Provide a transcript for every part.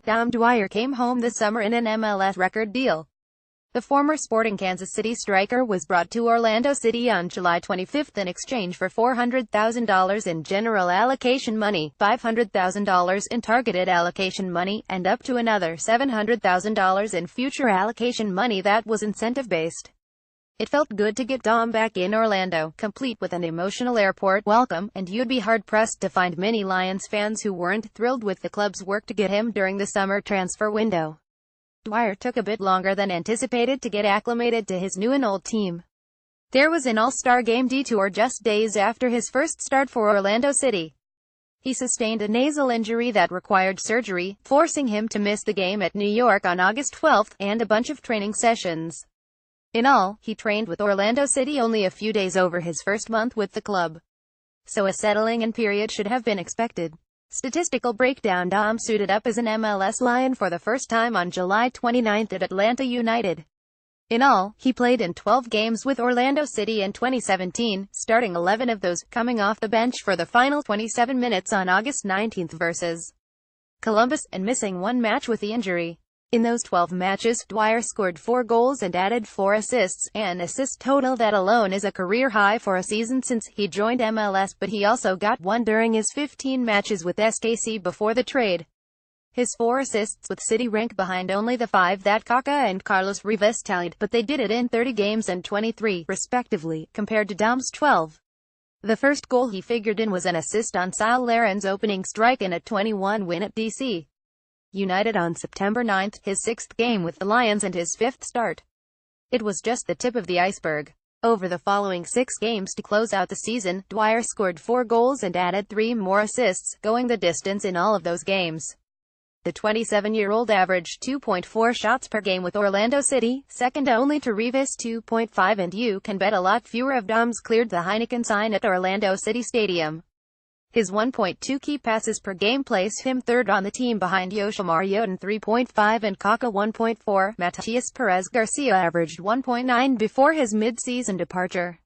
Dom Dwyer came home this summer in an MLSrecord deal. The former Sporting Kansas City striker was brought to Orlando City on July 25 in exchange for $400,000 in general allocation money, $500,000 in targeted allocation money, and up to another $700,000 in future allocation money that was incentive-based. It felt good to get Dom back in Orlando, complete with an emotional airport welcome, and you'd be hard-pressed to find many Lions fans who weren't thrilled with the club's work to get him during the summer transfer window. Dwyer took a bit longer than anticipated to get acclimated to his new and old team. There was an all-star game detour just days after his first start for Orlando City. He sustained a nasal injury that required surgery, forcing him to miss the game at New York on August 12, and a bunch of training sessions. In all, he trained with Orlando City only a few days over his first month with the club. So a settling-in period should have been expected. Statistical breakdown: Dom suited up as an MLS Lion for the first time on July 29 at Atlanta United. In all, he played in 12 games with Orlando City in 2017, starting 11 of those, coming off the bench for the final 27 minutes on August 19 versus Columbus, and missing one match with the injury. In those 12 matches, Dwyer scored 4 goals and added 4 assists, an assist total that alone is a career high for a season since he joined MLS, but he also got one during his 15 matches with SKC before the trade. His 4 assists with City rank behind only the 5 that Kaká and Carlos Rivas tallied, but they did it in 30 games and 23, respectively, compared to Dom's 12. The first goal he figured in was an assist on Sal Laren's opening strike in a 21 win at DC United on September 9, his 6th game with the Lions and his 5th start. It was just the tip of the iceberg. Over the following 6 games to close out the season, Dwyer scored 4 goals and added 3 more assists, going the distance in all of those games. The 27-year-old averaged 2.4 shots per game with Orlando City, second only to Rivas' 2.5, and you can bet a lot fewer of Dom's cleared the Heineken sign at Orlando City Stadium. His 1.2 key passes per game place him third on the team behind Yoshimar Yotun 3.5 and Kaká 1.4. Matias Perez Garcia averaged 1.9 before his mid-season departure.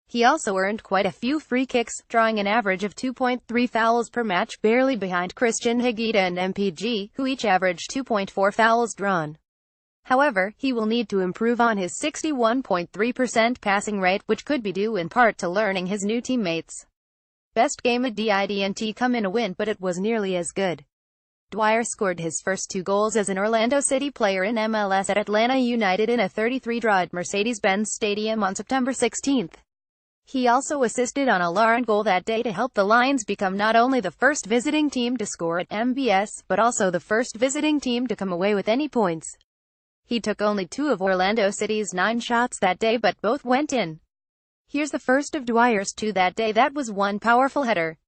He also earned quite a few free kicks, drawing an average of 2.3 fouls per match, barely behind Christian Higuita and MPG, who each averaged 2.4 fouls drawn. However, he will need to improve on his 61.3% passing rate, which could be due in part to learning his new teammates. Best game at didn't come in a win, but it was nearly as good. Dwyer scored his first 2 goals as an Orlando City player in MLS at Atlanta United in a 33 draw at Mercedes-Benz Stadium on September 16. He also assisted on a Larin goal that day to help the Lions become not only the first visiting team to score at MBS, but also the first visiting team to come away with any points. He took only 2 of Orlando City's 9 shots that day, but both went in. Here's the first of Dwyer's 2 that day. That was one powerful header.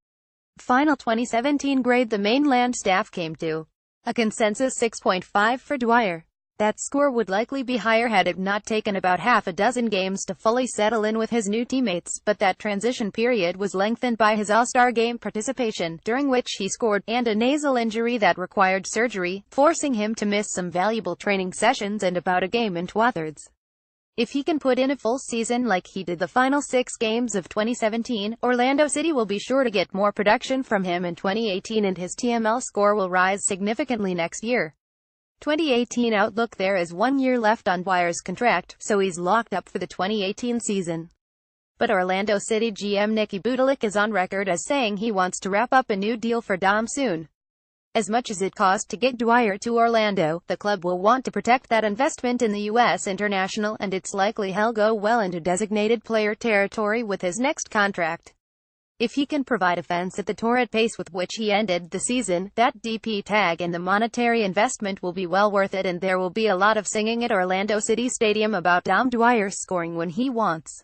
Final 2017 grade the mainland staff came to a consensus 6.5 for Dwyer. That score would likely be higher had it not taken about half a dozen games to fully settle in with his new teammates, but that transition period was lengthened by his All-Star game participation, during which he scored, and a nasal injury that required surgery, forcing him to miss some valuable training sessions and about a game and 2/3. If he can put in a full season like he did the final 6 games of 2017, Orlando City will be sure to get more production from him in 2018 and his TML score will rise significantly next year. 2018 outlook: there is 1 year left on Dwyer's contract, so he's locked up for the 2018 season. But Orlando City GM Nicky Budalik is on record as saying he wants to wrap up a new deal for Dom soon. As much as it cost to get Dwyer to Orlando, the club will want to protect that investment in the U.S. international, and it's likely he'll go well into designated player territory with his next contract. If he can provide offense at the torrid pace with which he ended the season, that DP tag and the monetary investment will be well worth it, and there will be a lot of singing at Orlando City Stadium about Dom Dwyer scoring when he wants.